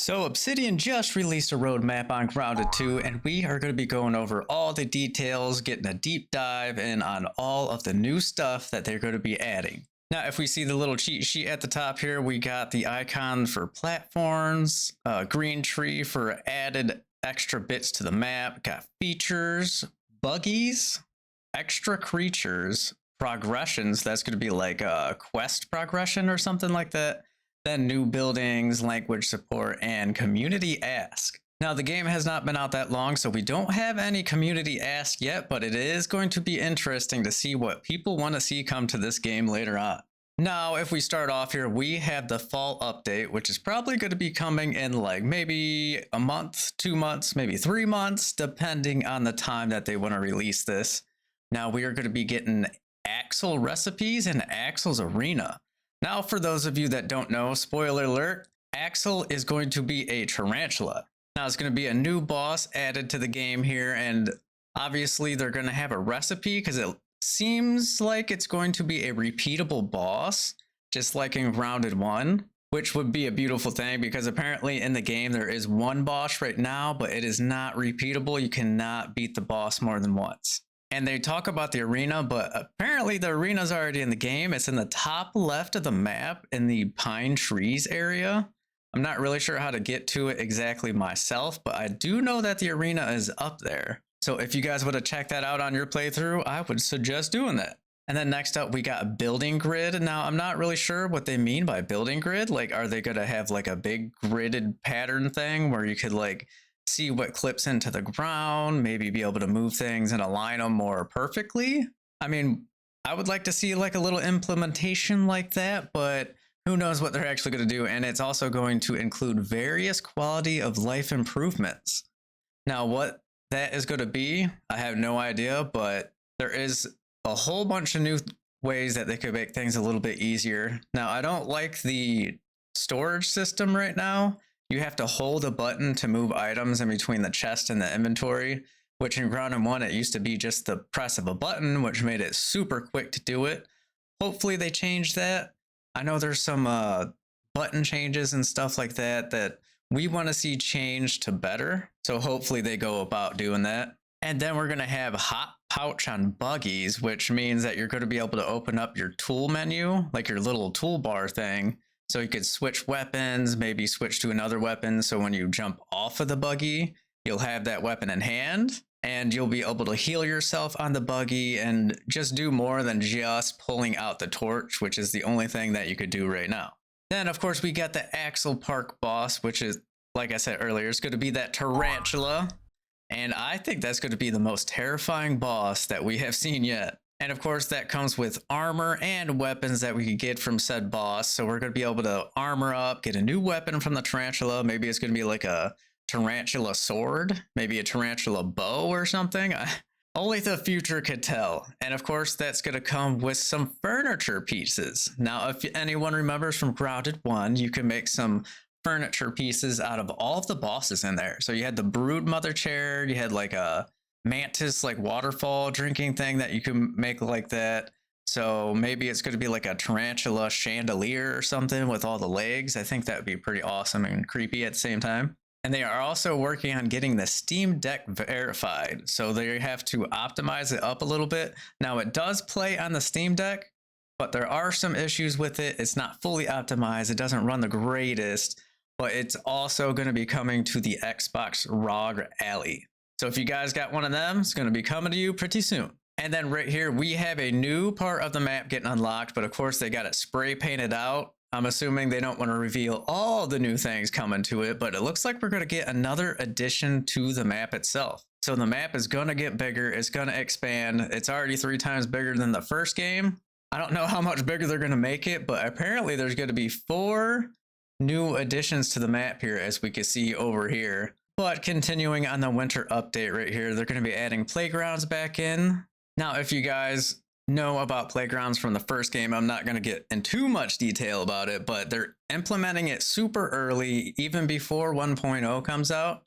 So Obsidian just released a roadmap on Grounded 2, and we are going to be going over all the details, getting a deep dive in on all of the new stuff that they're going to be adding. Now, if we see the little cheat sheet at the top here, we got the icon for platforms, green tree for added extra bits to the map, got features, buggies, extra creatures, progressions. That's going to be like a quest progression or something like that. Then new buildings, language support, and community ask. Now, the game has not been out that long, so we don't have any community ask yet, but it is going to be interesting to see what people want to see come to this game later on. Now, if we start off here, we have the fall update, which is probably going to be coming in like maybe a month, 2 months, maybe 3 months, depending on the time that they want to release this. Now, we are going to be getting Axel recipes and Axel's arena. Now, for those of you that don't know, spoiler alert, Axel is going to be a tarantula. Now, it's going to be a new boss added to the game here, and obviously they're going to have a recipe because it seems like it's going to be a repeatable boss, just like in Grounded 1, which would be a beautiful thing because apparently in the game there is one boss right now, but it is not repeatable. You cannot beat the boss more than once. And they talk about the arena, but apparently the arena's already in the game. It's in the top left of the map in the pine trees area. I'm not really sure how to get to it exactly myself, but I do know that the arena is up there. So if you guys would have checked that out on your playthrough, I would suggest doing that. And then next up, we got a building grid. Now, I'm not really sure what they mean by building grid. Like, are they going to have like a big gridded pattern thing where you could like see what clips into the ground, maybe be able to move things and align them more perfectly? I mean, I would like to see like a little implementation like that, but who knows what they're actually going to do. And it's also going to include various quality of life improvements. Now, what that is going to be, I have no idea, but there is a whole bunch of new ways that they could make things a little bit easier. Now, I don't like the storage system right now. You have to hold a button to move items in between the chest and the inventory, which in Grounded 1, it used to be just the press of a button, which made it super quick to do it. Hopefully they change that. I know there's some button changes and stuff like that that we want to see changed to better. So hopefully they go about doing that. And then we're going to have hot pouch on buggies, which means that you're going to be able to open up your tool menu, like your little toolbar thing. So you could switch weapons, maybe switch to another weapon. So when you jump off of the buggy, you'll have that weapon in hand and you'll be able to heal yourself on the buggy and just do more than just pulling out the torch, which is the only thing that you could do right now. Then, of course, we got the Axel Park boss, which is, like I said earlier, it's going to be that tarantula. And I think that's going to be the most terrifying boss that we have seen yet. And of course, that comes with armor and weapons that we could get from said boss. So we're going to be able to armor up, get a new weapon from the tarantula. Maybe it's going to be like a tarantula sword, maybe a tarantula bow or something. Only the future could tell. And of course, that's going to come with some furniture pieces. Now, if anyone remembers from Grounded 1, you can make some furniture pieces out of all of the bosses in there. So you had the brood mother chair, you had like a mantis like waterfall drinking thing that you can make like that. So maybe it's going to be like a tarantula chandelier or something with all the legs. I think that would be pretty awesome and creepy at the same time. And they are also working on getting the Steam Deck verified. So they have to optimize it up a little bit. Now it does play on the Steam Deck, but there are some issues with it. It's not fully optimized. It doesn't run the greatest, but it's also going to be coming to the Xbox ROG Ally. So if you guys got one of them, it's going to be coming to you pretty soon. And then right here, we have a new part of the map getting unlocked, but of course they got it spray painted out. I'm assuming they don't want to reveal all the new things coming to it, but it looks like we're going to get another addition to the map itself. So the map is going to get bigger. It's going to expand. It's already 3 times bigger than the first game. I don't know how much bigger they're going to make it, but apparently there's going to be 4 new additions to the map here, as we can see over here. But continuing on the winter update right here, they're going to be adding playgrounds back in. Now, if you guys know about playgrounds from the first game, I'm not going to get in too much detail about it, but they're implementing it super early, even before 1.0 comes out.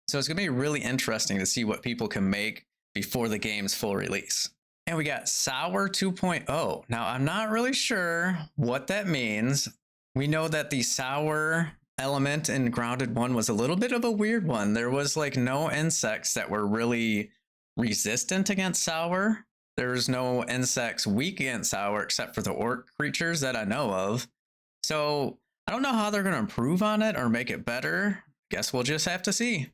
So it's going to be really interesting to see what people can make before the game's full release. And we got Sour 2.0. Now, I'm not really sure what that means. We know that the Sour element in Grounded 1 was a little bit of a weird one. There was like no insects that were really resistant against sour. There's no insects weak against sour except for the orc creatures that I know of. So I don't know how they're going to improve on it or make it better. Guess we'll just have to see.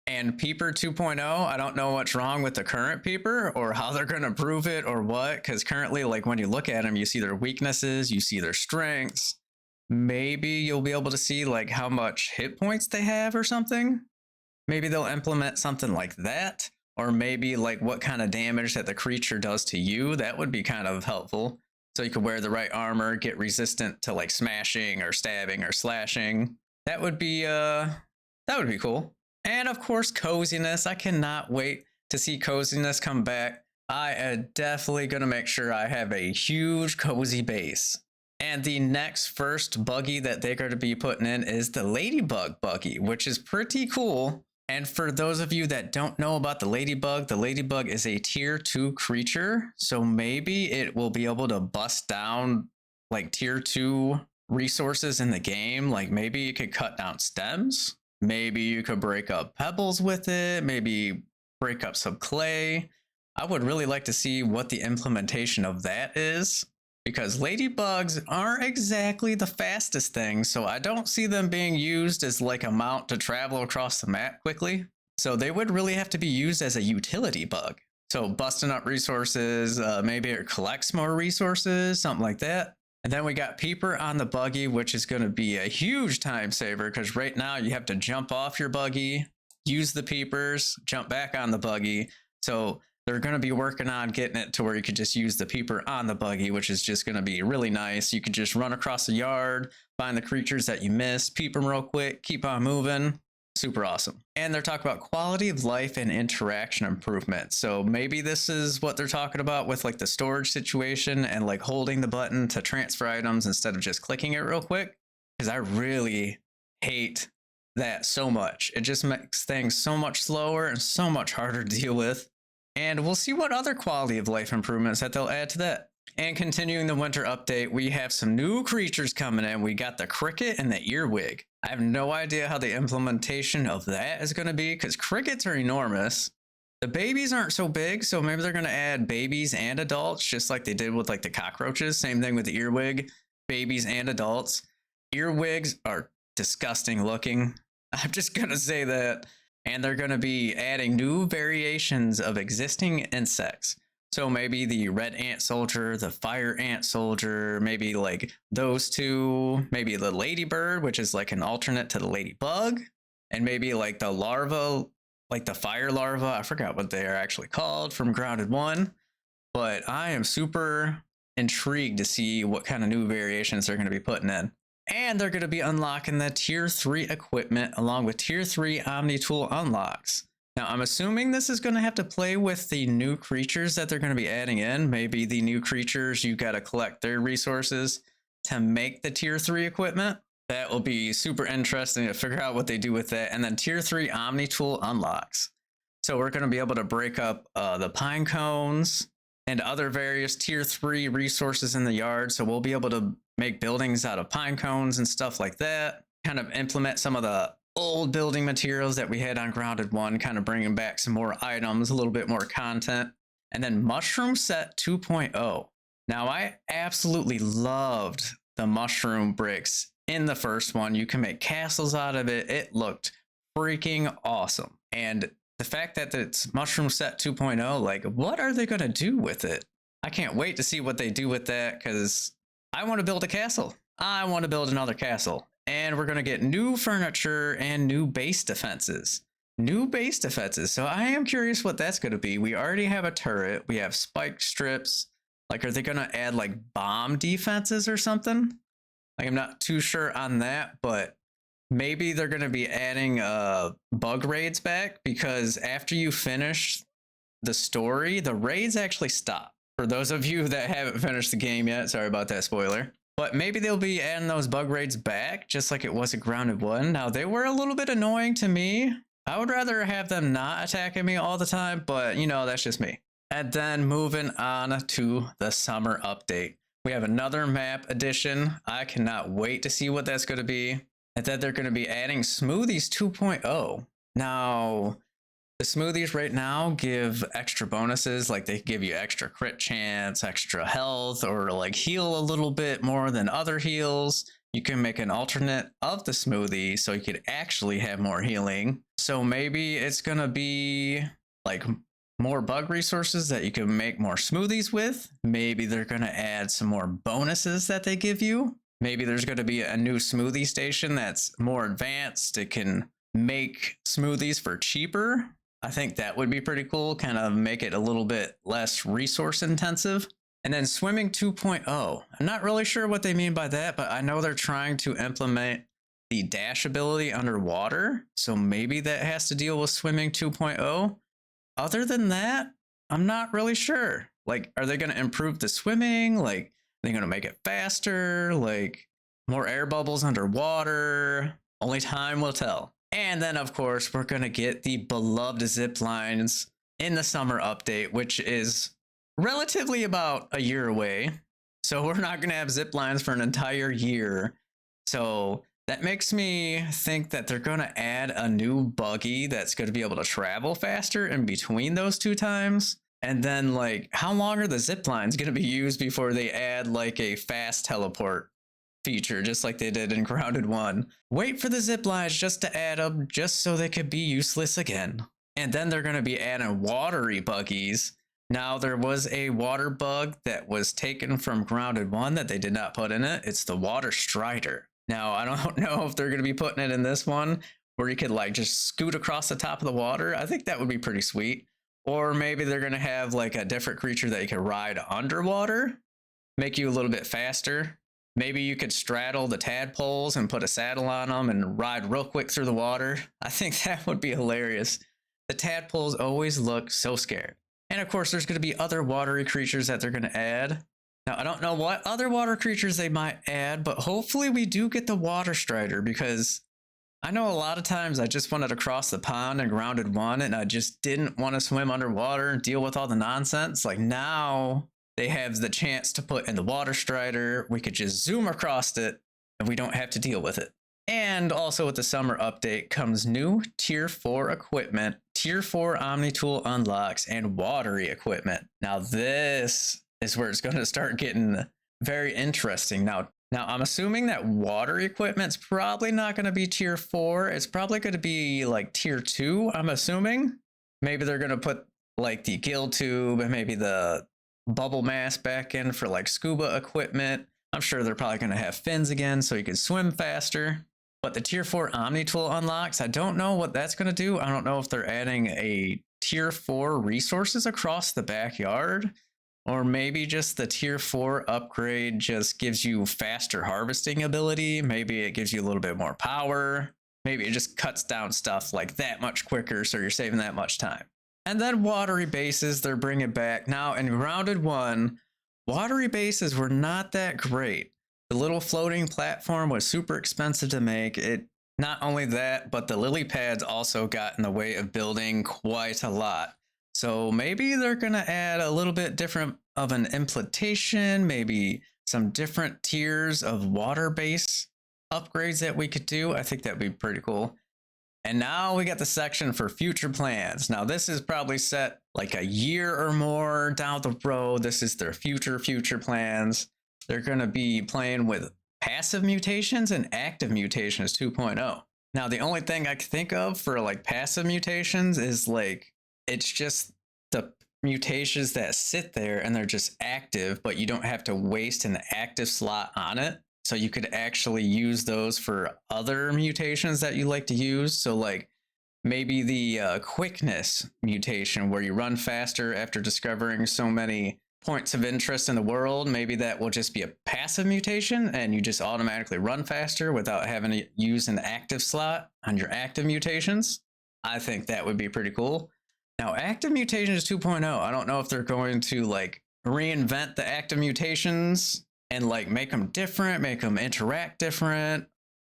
And Peeper 2.0, I don't know what's wrong with the current Peeper or how they're going to improve it or what, because currently, like when you look at them, you see their weaknesses, you see their strengths. Maybe you'll be able to see like how much hit points they have or something. Maybe they'll implement something like that, or maybe like what kind of damage that the creature does to you. That would be kind of helpful. So you could wear the right armor, get resistant to like smashing or stabbing or slashing. That would be cool. And of course, coziness. I cannot wait to see coziness come back. I am definitely going to make sure I have a huge cozy base. And the next first buggy that they're going to be putting in is the Ladybug buggy, which is pretty cool. And for those of you that don't know about the Ladybug is a tier 2 creature. So maybe it will be able to bust down like tier 2 resources in the game. Like maybe you could cut down stems. Maybe you could break up pebbles with it, maybe break up some clay. I would really like to see what the implementation of that is, because ladybugs aren't exactly the fastest thing, so I don't see them being used as like a mount to travel across the map quickly. So they would really have to be used as a utility bug. So busting up resources, maybe it collects more resources, something like that. And then we got Peeper on the buggy, which is going to be a huge time saver because right now you have to jump off your buggy, use the peepers, jump back on the buggy. So they're going to be working on getting it to where you could just use the peeper on the buggy, which is just going to be really nice. You could just run across the yard, find the creatures that you missed, peep them real quick, keep on moving. Super awesome. And they're talking about quality of life and interaction improvement. So maybe this is what they're talking about with like the storage situation and like holding the button to transfer items instead of just clicking it real quick. Because I really hate that so much. It just makes things so much slower and so much harder to deal with. And we'll see what other quality of life improvements that they'll add to that. And continuing the winter update, we have some new creatures coming in. We got the cricket and the earwig. I have no idea how the implementation of that is going to be because crickets are enormous. The babies aren't so big, so maybe they're going to add babies and adults, just like they did with like the cockroaches. Same thing with the earwig, babies and adults. Earwigs are disgusting looking. I'm just going to say that. And they're going to be adding new variations of existing insects. So maybe the red ant soldier, the fire ant soldier, maybe like those two, maybe the ladybird, which is like an alternate to the ladybug, and maybe like the larva, like the fire larva. I forgot what they are actually called from Grounded 1, but I am super intrigued to see what kind of new variations they're going to be putting in. And they're going to be unlocking the tier 3 equipment along with tier 3 Omni Tool unlocks. Now, I'm assuming this is going to have to play with the new creatures that they're going to be adding in. Maybe the new creatures, you got to collect their resources to make the tier 3 equipment. That will be super interesting to figure out what they do with that. And then tier 3 Omni Tool unlocks. So we're going to be able to break up the pine cones and other various tier 3 resources in the yard. So we'll be able to make buildings out of pine cones and stuff like that. Kind of implement some of the old building materials that we had on Grounded 1, kind of bringing back some more items, a little bit more content. And then Mushroom Set 2.0. Now, I absolutely loved the mushroom bricks in the first one. You can make castles out of it. It looked freaking awesome. And the fact that it's Mushroom Set 2.0, like, what are they going to do with it? I can't wait to see what they do with that because I want to build a castle. I want to build another castle. And we're going to get new furniture and new base defenses. New base defenses. So I am curious what that's going to be. We already have a turret. We have spike strips. Like, are they going to add like bomb defenses or something? Like, I'm not too sure on that, but maybe they're going to be adding bug raids back because after you finish the story, the raids actually stop. For those of you that haven't finished the game yet, sorry about that spoiler. But maybe they'll be adding those bug raids back, just like it was at Grounded 1. Now, they were a little bit annoying to me. I would rather have them not attacking me all the time, but, you know, that's just me. And then moving on to the summer update. We have another map addition. I cannot wait to see what that's going to be. and that they're going to be adding Smoothies 2.0. Now, the smoothies right now give extra bonuses, like they give you extra crit chance, extra health, or like heal a little bit more than other heals. You can make an alternate of the smoothie so you could actually have more healing. So maybe it's gonna be like more bug resources that you can make more smoothies with. Maybe they're gonna add some more bonuses that they give you. Maybe there's gonna be a new smoothie station that's more advanced. It can make smoothies for cheaper. I think that would be pretty cool, kind of make it a little bit less resource intensive. And then swimming 2.0. I'm not really sure what they mean by that, but I know they're trying to implement the dash ability underwater. So maybe that has to deal with swimming 2.0. Other than that, I'm not really sure. Like, are they going to improve the swimming? Like, are they going to make it faster? Like, more air bubbles underwater? Only time will tell. And then, of course, we're going to get the beloved zip lines in the summer update, which is relatively about a year away. So we're not going to have zip lines for an entire year. So that makes me think that they're going to add a new buggy that's going to be able to travel faster in between those two times. And then, like, how long are the zip lines going to be used before they add like a fast teleport feature, just like they did in Grounded 1? Wait for the zip lines just to add them, just so they could be useless again. And then they're going to be adding watery buggies. Now, there was a water bug that was taken from Grounded 1 that they did not put in it. It's the Water Strider. Now, I don't know if they're going to be putting it in this one, where you could like just scoot across the top of the water. I think that would be pretty sweet. Or maybe they're going to have like a different creature that you could ride underwater, make you a little bit faster. Maybe you could straddle the tadpoles and put a saddle on them and ride real quick through the water. I think that would be hilarious. The tadpoles always look so scared. And of course, there's going to be other watery creatures that they're going to add. Now, I don't know what other water creatures they might add, but hopefully we do get the Water Strider, because I know a lot of times I just wanted to cross the pond in Grounded 1 and I just didn't want to swim underwater and deal with all the nonsense. Like, now they have the chance to put in the Water Strider. We could just zoom across it and we don't have to deal with it. And also with the summer update comes new tier 4 equipment, tier 4 Omni Tool unlocks, and watery equipment. Now this is where it's going to start getting very interesting. Now I'm assuming that water equipment's probably not going to be tier 4. It's probably going to be like tier 2, I'm assuming. Maybe they're going to put like the gill tube and maybe the bubble mask back in for like scuba equipment. I'm sure they're probably going to have fins again so you can swim faster. But the tier 4 Omni Tool unlocks, I don't know what that's going to do. I don't know if they're adding a tier 4 resources across the backyard, or maybe just the tier 4 upgrade just gives you faster harvesting ability. Maybe it gives you a little bit more power. Maybe it just cuts down stuff like that much quicker, so you're saving that much time. And then watery bases, they're bringing back. Now in Grounded 1, watery bases were not that great. The little floating platform was super expensive to make. It not only that, but the lily pads also got in the way of building quite a lot. So maybe they're going to add a little bit different of an implementation, maybe some different tiers of water base upgrades that we could do. I think that'd be pretty cool. And now we got the section for future plans. Now this is probably set like a year or more down the road. This is their future plans. They're going to be playing with passive mutations and active mutations 2.0. Now, the only thing I can think of for like passive mutations is like, it's just the mutations that sit there and they're just active, but you don't have to waste an active slot on it. So you could actually use those for other mutations that you like to use. So like maybe the quickness mutation where you run faster after discovering so many points of interest in the world. Maybe that will just be a passive mutation and you just automatically run faster without having to use an active slot on your active mutations. I think that would be pretty cool. Now, active mutations 2.0, I don't know if they're going to like reinvent the active mutations and like make them different, make them interact different,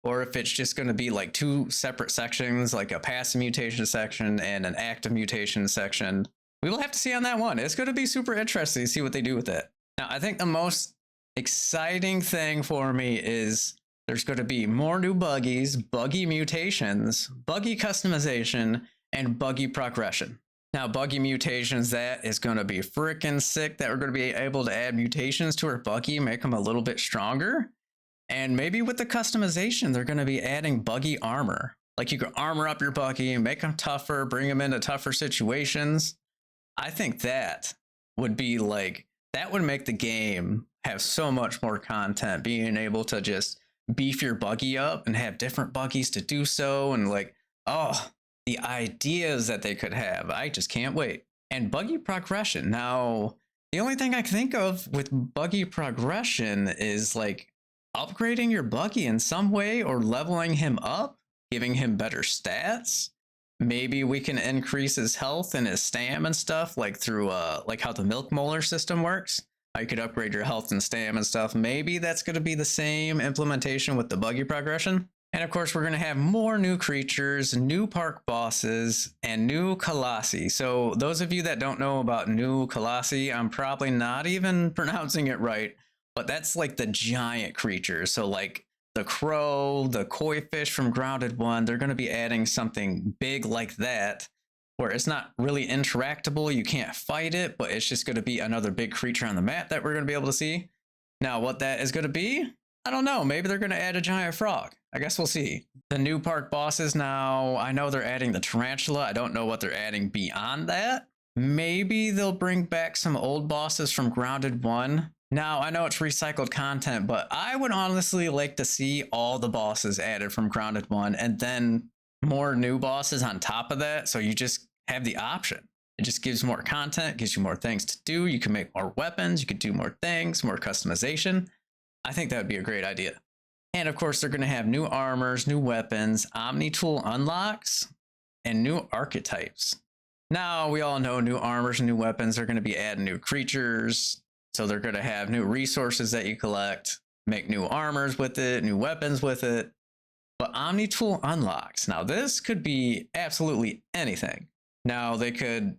or if it's just going to be like two separate sections, like a passive mutation section and an active mutation section. We will have to see on that one. It's going to be super interesting to see what they do with it. Now, I think the most exciting thing for me is There's going to be more new buggies, buggy mutations, buggy customization, and buggy progression. Now, buggy mutations, that is going to be freaking sick that we're going to be able to add mutations to our buggy, make them a little bit stronger. And maybe with the customization, they're going to be adding buggy armor. Like you can armor up your buggy, make them tougher, bring them into tougher situations. I think that would be like, that would make the game have so much more content, being able to just beef your buggy up and have different buggies to do so. And like, oh, the ideas that they could have. I just can't wait. And buggy progression. Now, the only thing I can think of with buggy progression is like upgrading your buggy in some way or leveling him up, giving him better stats. Maybe we can increase his health and his stam and stuff, like through like how the milk molar system works. You could upgrade your health and stam and stuff. Maybe that's going to be the same implementation with the buggy progression. And of course, we're going to have more new creatures, new park bosses, and new Colossi. So those of you that don't know about new Colossi, I'm probably not even pronouncing it right, but that's like the giant creatures. So like the crow, the koi fish from Grounded 1, they're going to be adding something big like that, where it's not really interactable. You can't fight it, but it's just going to be another big creature on the map that we're going to be able to see. Now, what that is going to be, I don't know. Maybe they're going to add a giant frog. I guess we'll see. The new park bosses now, I know they're adding the tarantula. I don't know what they're adding beyond that. Maybe they'll bring back some old bosses from Grounded 1. Now, I know it's recycled content, but I would honestly like to see all the bosses added from Grounded 1 and then more new bosses on top of that. So you just have the option. It just gives more content, gives you more things to do. You can make more weapons. You can do more things, more customization. I think that would be a great idea. And of course, they're going to have new armors, new weapons, Omni tool unlocks, and new archetypes. Now, we all know new armors and new weapons are going to be adding new creatures. So they're going to have new resources that you collect, make new armors with it, new weapons with it. But Omni tool unlocks. Now, this could be absolutely anything. Now, they could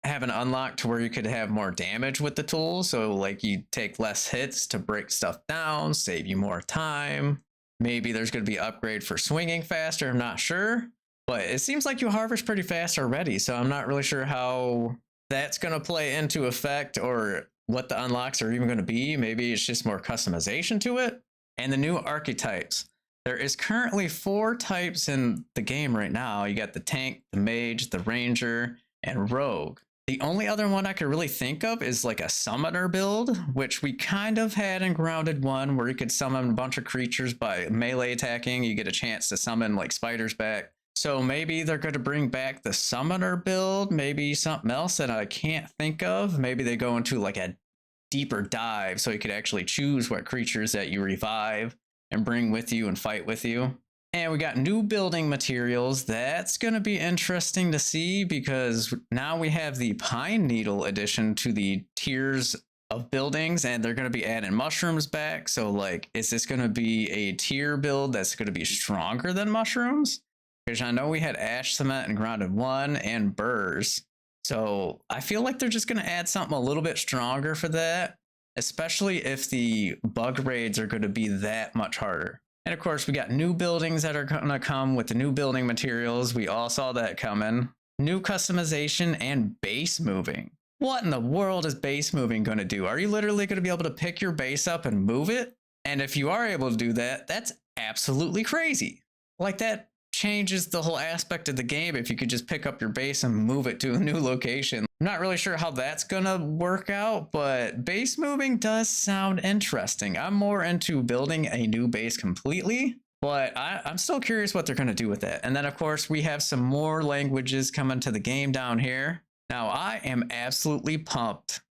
have an unlock to where you could have more damage with the tool. So like you take less hits to break stuff down, save you more time. Maybe there's going to be an upgrade for swinging faster. I'm not sure, but it seems like you harvest pretty fast already. So I'm not really sure how that's going to play into effect or what the unlocks are even going to be. Maybe it's just more customization to it. And the new archetypes. There is currently 4 types in the game right now. You got the tank, the mage, the ranger, and rogue. The only other one I could really think of is like a summoner build, which we kind of had in Grounded 1, where you could summon a bunch of creatures by melee attacking. You get a chance to summon like spiders back. So maybe they're going to bring back the summoner build, maybe something else that I can't think of. Maybe they go into like a deeper dive so you could actually choose what creatures that you revive and bring with you and fight with you. And we got new building materials. That's going to be interesting to see because now we have the Pine Needle addition to the tiers of buildings, and they're going to be adding mushrooms back. So like, is this going to be a tier build that's going to be stronger than mushrooms? Because I know we had ash cement and Grounded 1 and burrs. So I feel like they're just going to add something a little bit stronger for that, especially if the bug raids are going to be that much harder. And of course, we got new buildings that are going to come with the new building materials. We all saw that coming. New customization and base moving. What in the world is base moving going to do? Are you literally going to be able to pick your base up and move it? And if you are able to do that, that's absolutely crazy. Like that changes the whole aspect of the game if you could just pick up your base and move it to a new location. I'm not really sure how that's gonna work out, but base moving does sound interesting. I'm more into building a new base completely, but I'm still curious what they're gonna do with that. And then of course we have some more languages coming to the game down here. Now I am absolutely pumped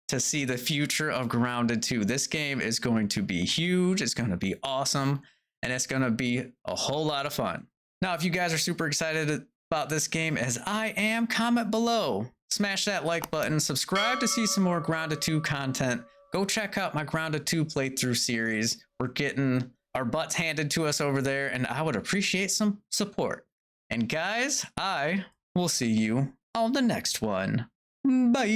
to see the future of Grounded 2. This game is going to be huge, it's gonna be awesome, and it's gonna be a whole lot of fun. Now, if you guys are super excited about this game as I am, comment below. Smash that like button, subscribe to see some more Grounded 2 content. Go check out my Grounded 2 playthrough series. We're getting our butts handed to us over there, and I would appreciate some support. And guys, I will see you on the next one. Bye!